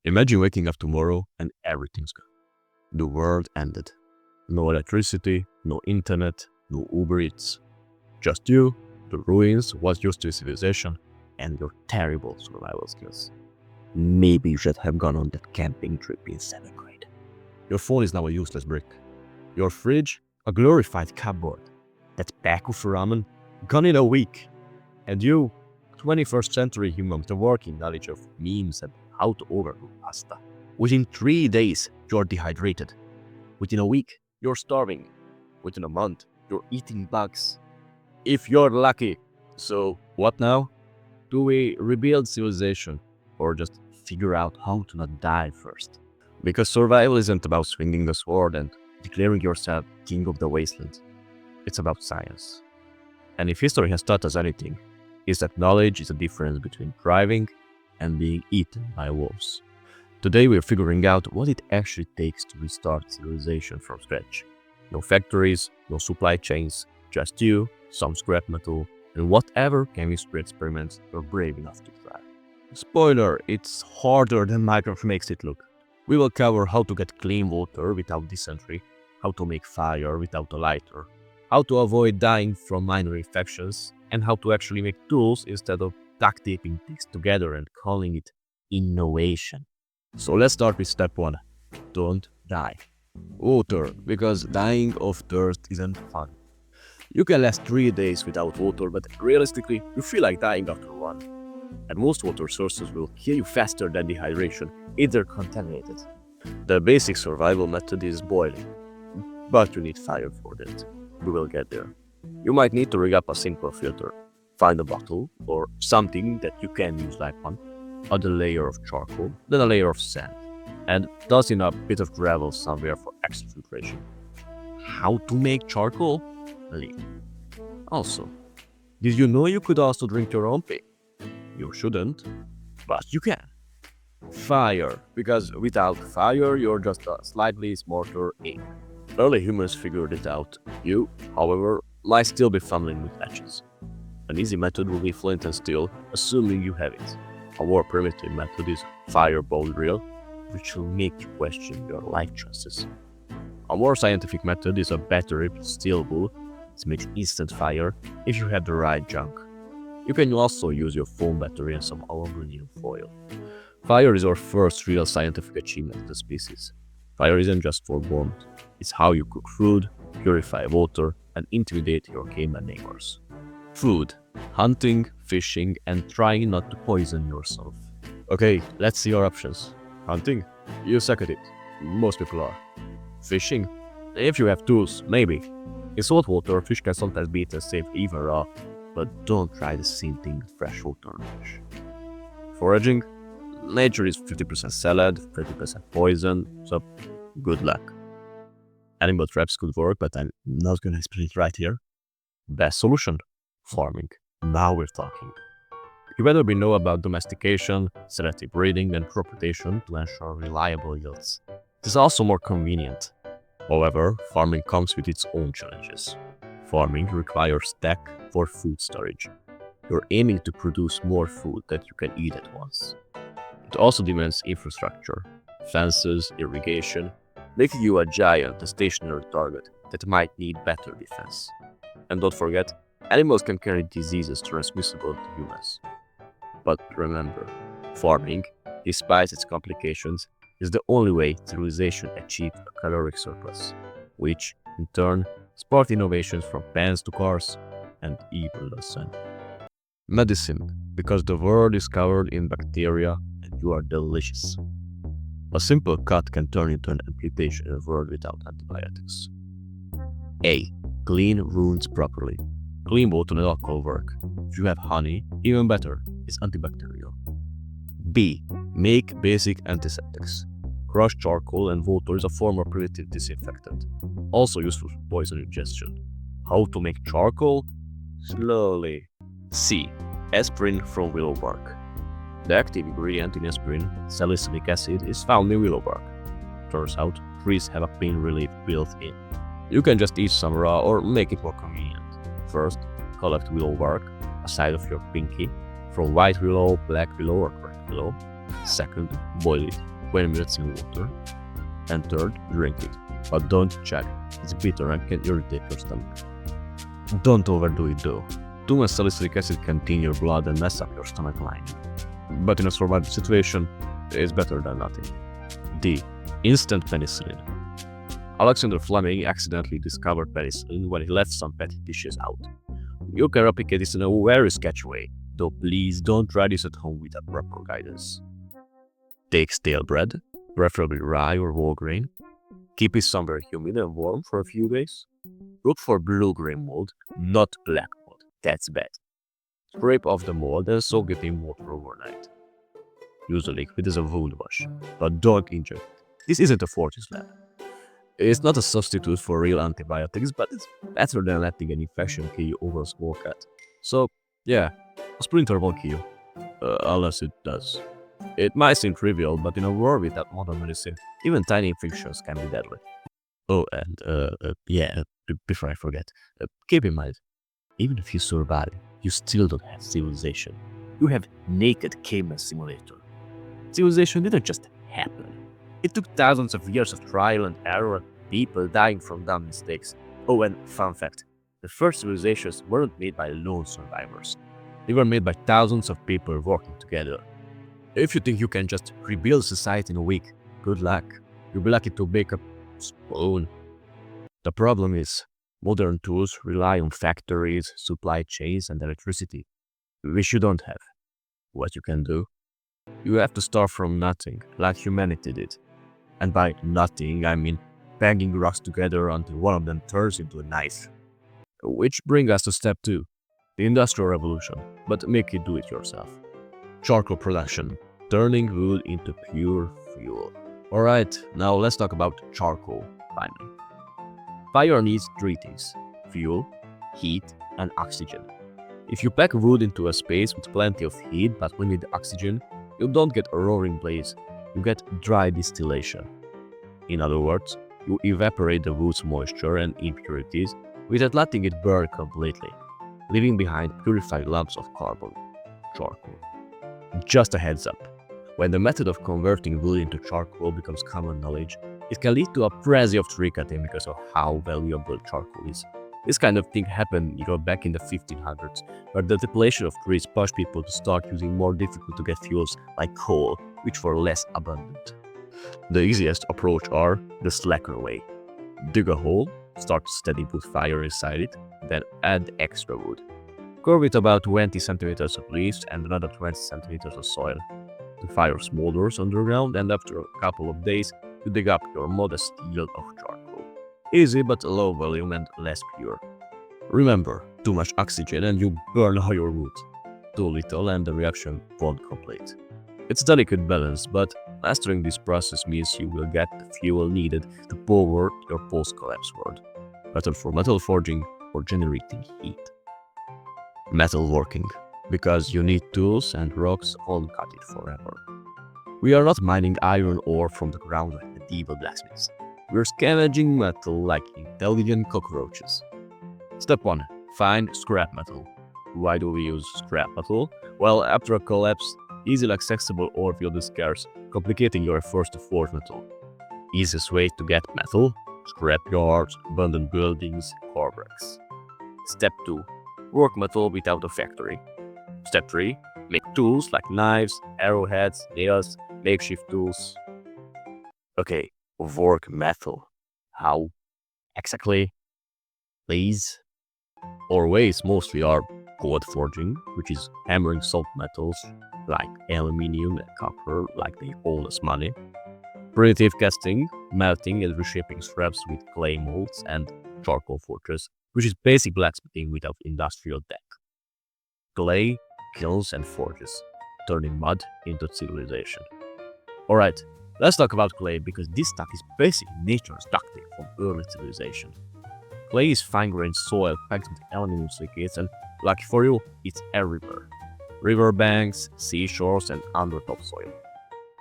Imagine waking up tomorrow and everything's gone. The world ended. No electricity, no internet, no Uber Eats. Just you, the ruins, what used to be civilization, and your terrible survival skills. Maybe you should have gone on that camping trip in 7th grade. Your phone is now a useless brick. Your fridge, a glorified cupboard. That pack of ramen, gone in a week. And you, 21st century human with a working knowledge of memes and how to overcook pasta. Within 3 days, you're dehydrated. Within a week, you're starving. Within a month, you're eating bugs. If you're lucky. So, what now? Do we rebuild civilization or just figure out how to not die first? Because survival isn't about swinging the sword and declaring yourself king of the wasteland. It's about science. And if history has taught us anything, it's that knowledge is the difference between thriving and being eaten by wolves. Today we're figuring out what it actually takes to restart civilization from scratch. No factories, no supply chains, just you, some scrap metal, and whatever chemistry experiments you're brave enough to try. Spoiler, it's harder than Minecraft makes it look. We will cover how to get clean water without dysentery, how to make fire without a lighter, how to avoid dying from minor infections, and how to actually make tools instead of duct taping things together and calling it innovation. So let's start with step 1. Don't die. Water, because dying of thirst isn't fun. You can last 3 days without water, but realistically, you feel like dying after 1. And most water sources will kill you faster than dehydration if they're contaminated. The basic survival method is boiling, but you need fire for that. We will get there. You might need to rig up a simple filter. Find a bottle or something that you can use like one. Add a layer of charcoal, then a layer of sand, and toss in a bit of gravel somewhere for extra filtration. How to make charcoal? Leave. Also, did you know you could also drink your own pee? You shouldn't, but you can. Fire, because without fire you're just a slightly smarter ape. Early humans figured it out. You, however, might still be fumbling with matches. An easy method will be flint and steel, assuming you have it. A more primitive method is fireball drill, which will make you question your life choices. A more scientific method is a battery steel bull. It makes instant fire if you have the right junk. You can also use your phone battery and some aluminum foil. Fire is our first real scientific achievement as a species. Fire isn't just for warmth, it's how you cook food, purify water, and intimidate your caveman neighbors. Food, hunting, fishing, and trying not to poison yourself. Okay, let's see your options. Hunting? You suck at it. Most people are. Fishing? If you have tools, maybe. In saltwater, fish can sometimes be eaten safe even raw, but don't try the same thing with freshwater fish. Foraging? Nature is 50% salad, 30% poison, so good luck. Animal traps could work, but I'm not gonna explain it right here. Best solution? Farming. Now we're talking. You better know about domestication, selective breeding, and crop rotation to ensure reliable yields. It is also more convenient. However, farming comes with its own challenges. Farming requires tech for food storage. You're aiming to produce more food that you can eat at once. It also demands infrastructure, fences, irrigation, making you a giant, a stationary target that might need better defense. And don't forget, animals can carry diseases transmissible to humans. But remember, farming, despite its complications, is the only way civilization achieved a caloric surplus, which, in turn, sparked innovations from pans to cars and even the sun. Medicine, because the world is covered in bacteria and you are delicious. A simple cut can turn into an amputation in a world without antibiotics. A. Clean wounds properly. Clean water and alcohol work. If you have honey, even better, it's antibacterial. B. Make basic antiseptics. Crushed charcoal and water is a form of primitive disinfectant, also useful for poison ingestion. How to make charcoal? Slowly. C. Aspirin from willow bark. The active ingredient in aspirin, salicylic acid, is found in willow bark. Turns out, trees have a pain relief built in. You can just eat some raw or make it more convenient. First, collect willow bark, a side of your pinky, from white willow, black willow, or cracked willow. Second, boil it. 20 minutes in water. And third, drink it. But don't chug. It's bitter and can irritate your stomach. Don't overdo it though. Too much salicylic acid can thin your blood and mess up your stomach lining. But in a survival situation, it's better than nothing. D. Instant penicillin. Alexander Fleming accidentally discovered penicillin when he left some petri dishes out. You can replicate this in a very sketchy way, though please don't try this at home without proper guidance. Take stale bread, preferably rye or whole grain. Keep it somewhere humid and warm for a few days. Look for blue-green mold, not black mold. That's bad. Scrape off the mold and soak it in water overnight. Use the liquid as a wound wash, but don't inject it. This isn't a Fortis lab. It's not a substitute for real antibiotics, but it's better than letting an infection kill you over a small cut. So, yeah, a splinter won't kill you. Unless it does. It might seem trivial, but in a world without modern medicine, even tiny infections can be deadly. Oh, and before I forget, keep in mind, even if you survive, you still don't have civilization. You have naked caveman simulator. Civilization didn't just happen. It took thousands of years of trial and error and people dying from dumb mistakes. Oh, and fun fact, the first civilizations weren't made by lone survivors. They were made by thousands of people working together. If you think you can just rebuild society in a week, good luck. You'll be lucky to make a spoon. The problem is, modern tools rely on factories, supply chains, and electricity, which you don't have. What you can do? You have to start from nothing, like humanity did. And by nothing, I mean banging rocks together until one of them turns into a knife. Which brings us to step 2, the Industrial Revolution, but make it do it yourself. Charcoal production, turning wood into pure fuel. Alright, now let's talk about charcoal, finally. Fire needs 3 things: fuel, heat, and oxygen. If you pack wood into a space with plenty of heat but limited oxygen, you don't get a roaring blaze, you get dry distillation. In other words, you evaporate the wood's moisture and impurities without letting it burn completely, leaving behind purified lumps of carbon, charcoal. Just a heads up, when the method of converting wood into charcoal becomes common knowledge, it can lead to a frenzy of tree cutting because of how valuable charcoal is. This kind of thing happened, back in the 1500s, where the depletion of trees pushed people to start using more difficult to get fuels like coal, which were less abundant. The easiest approach are the slacker way. Dig a hole, start a steady wood fire inside it, then add extra wood. Cover it about 20 centimeters of leaves and another 20 centimeters of soil. The fire smolders underground, and after a couple of days, you dig up your modest yield of charcoal. Easy but low volume and less pure. Remember, too much oxygen and you burn all your wood. Too little and the reaction won't complete. It's a delicate balance, but mastering this process means you will get the fuel needed to power your post-collapse world. Better for metal forging or generating heat. Metalworking, because you need tools and rocks won't cut it forever. We are not mining iron ore from the ground like medieval blacksmiths. We're scavenging metal like intelligent cockroaches. Step 1. Find scrap metal. Why do we use scrap metal? Well, after a collapse, easily accessible ore field is scarce, complicating your efforts to forge metal. Easiest way to get metal? Scrap yards, abandoned buildings, core wrecks. Step 2. Work metal without a factory. Step 3. Make tools like knives, arrowheads, nails, makeshift tools. Okay, work metal. How exactly? Please? Our ways mostly are cold forging, which is hammering soft metals like aluminium and copper like they hold us money. Primitive casting, melting and reshaping scraps with clay molds, and charcoal forges, which is basic blacksmithing without industrial tech. Clay, kilns and forges, turning mud into civilization. Alright, let's talk about clay because this stuff is basically nature's tactic from early civilization. Clay is fine-grained soil packed with aluminum silicates and, lucky for you, it's everywhere. Riverbanks, seashores and under topsoil.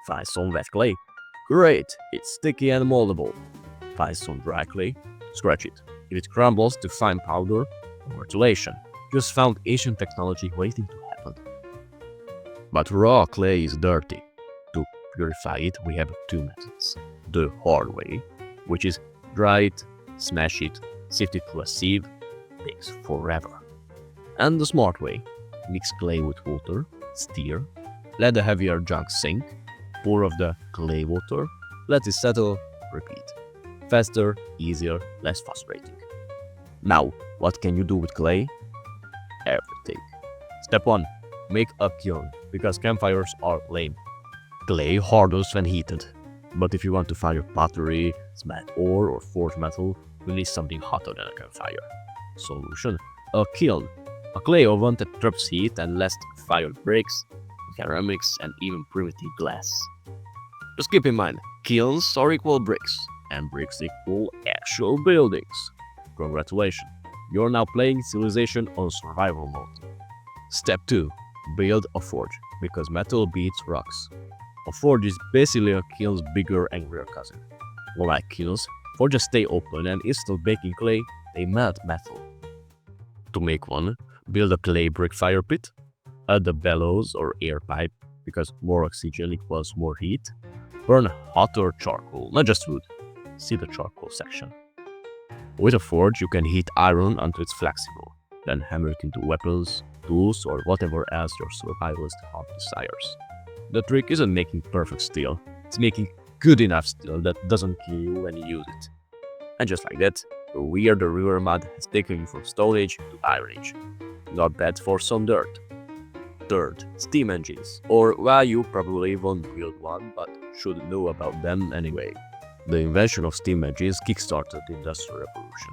Find some wet clay. Great, it's sticky and moldable. Find some dry clay. Scratch it. If it crumbles to fine powder, congratulations, you just found ancient technology waiting to happen. But raw clay is dirty. To purify it, we have two methods. The hard way, which is dry it, smash it, sift it through a sieve, takes forever. And the smart way, mix clay with water, stir, let the heavier junk sink, pour off the clay water, let it settle, repeat. Faster, easier, less frustrating. Now, what can you do with clay? Everything. Step 1. Make a kiln, because campfires are lame. Clay hardens when heated. But if you want to fire pottery, smelt ore or forged metal, you need something hotter than a campfire. Solution: a kiln. A clay oven that traps heat and lets fire bricks, ceramics and even primitive glass. Just keep in mind, kilns are equal bricks, and bricks equal actual buildings. Congratulations, you're now playing Civilization on survival mode. Step 2. Build a forge, because metal beats rocks. A forge is basically a kiln's bigger, angrier cousin. Unlike kilns, forges stay open, and instead of baking clay, they melt metal. To make one, build a clay brick fire pit, add a bellows or air pipe, because more oxygen equals more heat. Burn hotter charcoal, not just wood. See the charcoal section. With a forge, you can heat iron until it's flexible, then hammer it into weapons, tools, or whatever else your survivalist heart desires. The trick isn't making perfect steel, it's making good enough steel that doesn't kill you when you use it. And just like that, the weird river mud has taken you from Stone Age to Iron Age. Not bad for some dirt. Third, steam engines, or well, you probably won't build one, but should know about them anyway. The invention of steam engines kickstarted the Industrial Revolution.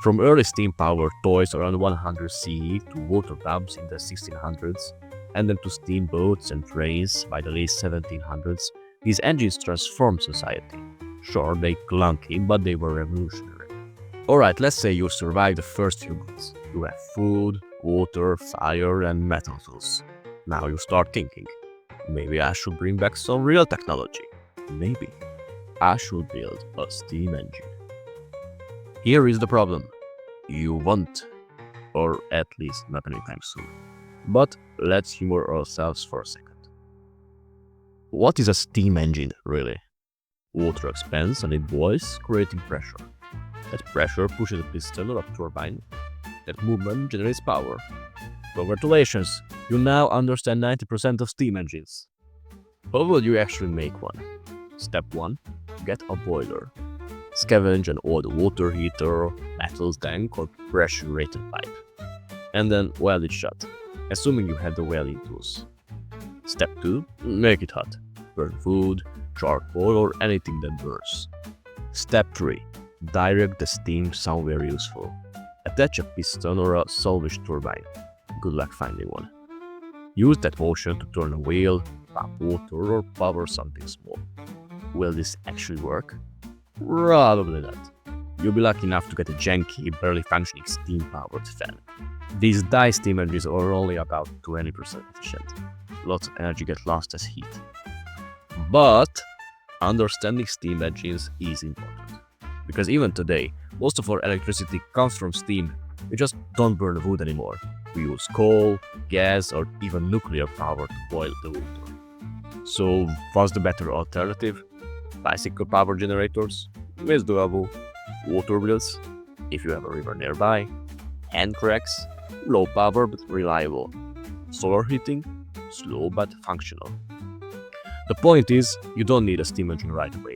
From early steam-powered toys around 100 CE to water pumps in the 1600s, and then to steamboats and trains by the late 1700s, these engines transformed society. Sure, they clunky, but they were revolutionary. Alright, let's say you survived the first few months. You have food, water, fire, and metal tools. Now you start thinking, maybe I should bring back some real technology. Maybe I should build a steam engine. Here is the problem. You won't. Or at least not anytime soon. But let's humor ourselves for a second. What is a steam engine, really? Water expands and it boils, creating pressure. That pressure pushes a piston or a turbine. That movement generates power. Congratulations, you now understand 90% of steam engines. How will you actually make one? Step 1. Get a boiler. Scavenge an old water heater, metal tank or pressure-rated pipe. And then weld it shut, assuming you have the welding tools. Step 2. Make it hot. Burn food, charcoal or anything that burns. Step 3. Direct the steam somewhere useful. Attach a piston or a salvage turbine. Good luck finding one. Use that motion to turn a wheel, pump water or power something small. Will this actually work? Probably not. You'll be lucky enough to get a janky, barely functioning steam-powered fan. These dye steam engines are only about 20% efficient. Lots of energy gets lost as heat. But understanding steam engines is important. Because even today, most of our electricity comes from steam. We just don't burn wood anymore. We use coal, gas, or even nuclear power to boil the water. So what's the better alternative? Bicycle power generators? It's doable. Water wheels? If you have a river nearby. Hand cracks? Low power but reliable. Solar heating? Slow but functional. The point is, you don't need a steam engine right away.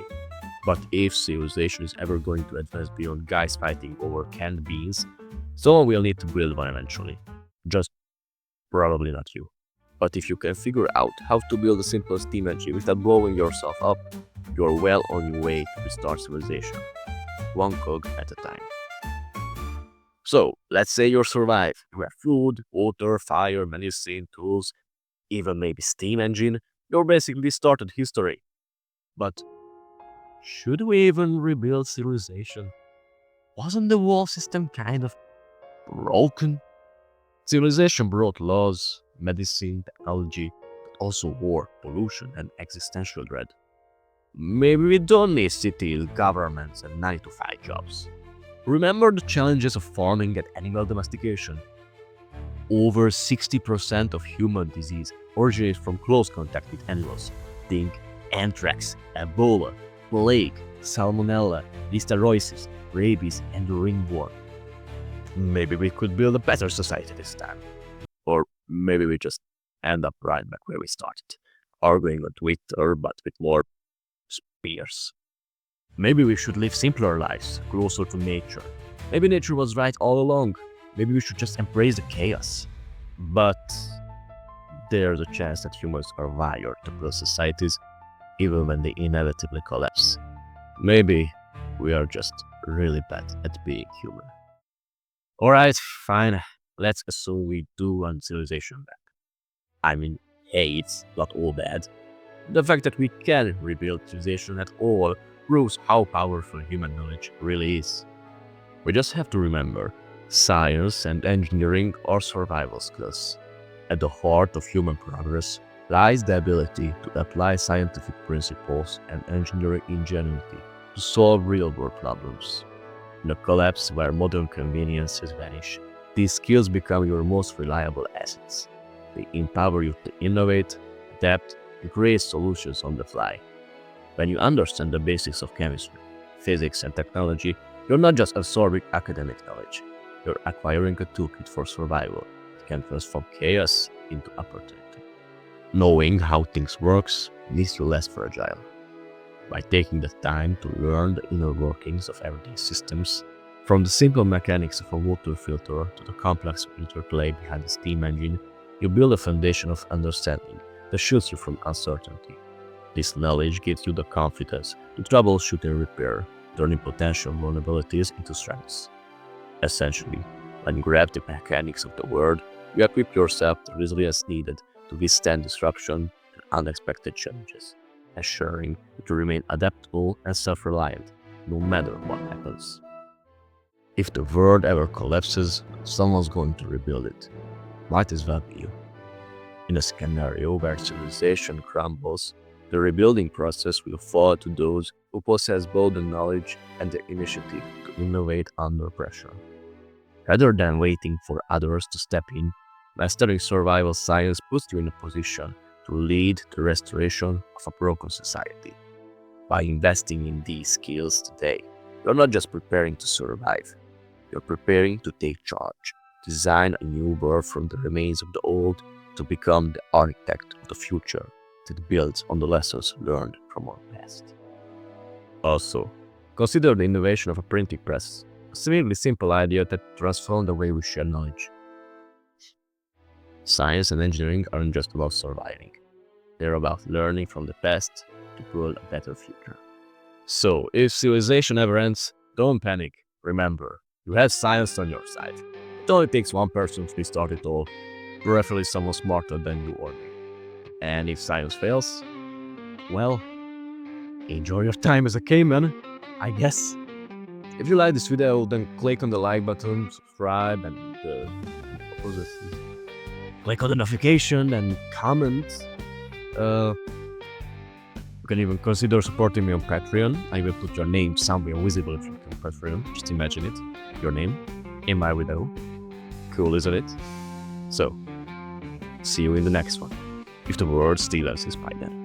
But if civilization is ever going to advance beyond guys fighting over canned beans, someone will need to build one eventually. Just probably not you. But if you can figure out how to build a simple steam engine without blowing yourself up, you're well on your way to restart civilization. One cog at a time. So, let's say you survive. You have food, water, fire, medicine, tools, even maybe steam engine. You're basically started history. But should we even rebuild civilization? Wasn't the wall system kind of broken? Civilization brought laws, medicine, technology, but also war, pollution, and existential dread. Maybe we don't need cities, governments, and 9-to-5 jobs. Remember the challenges of farming and animal domestication? Over 60% of human disease originates from close contact with animals. Think anthrax, Ebola, plague, salmonella, listeriosis, rabies, and the ringworm. Maybe we could build a better society this time. Or maybe we just end up right back where we started, arguing on Twitter but with more spears. Maybe we should live simpler lives, closer to nature. Maybe nature was right all along. Maybe we should just embrace the chaos. But there's a chance that humans are wired to build societies even when they inevitably collapse. Maybe we are just really bad at being human. Alright, fine. Let's assume we do want civilization back. I mean, hey, it's not all bad. The fact that we can rebuild civilization at all proves how powerful human knowledge really is. We just have to remember, science and engineering are survival skills. At the heart of human progress lies the ability to apply scientific principles and engineering ingenuity to solve real-world problems. In a collapse where modern conveniences vanish, these skills become your most reliable assets. They empower you to innovate, adapt, and create solutions on the fly. When you understand the basics of chemistry, physics, and technology, you're not just absorbing academic knowledge. You're acquiring a toolkit for survival that can transform chaos into opportunity. Knowing how things work makes you less fragile. By taking the time to learn the inner workings of everyday systems, from the simple mechanics of a water filter to the complex interplay behind the steam engine, you build a foundation of understanding that shields you from uncertainty. This knowledge gives you the confidence to troubleshoot and repair, turning potential vulnerabilities into strengths. Essentially, when you grab the mechanics of the world, you equip yourself with the resilience needed to withstand disruption and unexpected challenges, ensuring that you remain adaptable and self-reliant no matter what happens. If the world ever collapses, someone's going to rebuild it. Might as well be you. In a scenario where civilization crumbles, the rebuilding process will fall to those who possess both the knowledge and the initiative to innovate under pressure. Rather than waiting for others to step in, mastering survival science puts you in a position to lead the restoration of a broken society. By investing in these skills today, you're not just preparing to survive, you're preparing to take charge, design a new world from the remains of the old, to become the architect of the future that builds on the lessons learned from our past. Also, consider the innovation of a printing press, a seemingly simple idea that transformed the way we share knowledge. Science and engineering aren't just about surviving. They're about learning from the past to build a better future. So, if civilization ever ends, don't panic. Remember, you have science on your side. It only takes one person to restart it all, preferably someone smarter than you or me. And if science fails, well, enjoy your time as a caveman, I guess. If you like this video, then click on the like button, subscribe, and click on the notification and comment. You can even consider supporting me on Patreon. I will put your name somewhere visible if you can Patreon. Just imagine it, your name in my video. Cool, isn't it? So, see you in the next one, if the world still exists by then.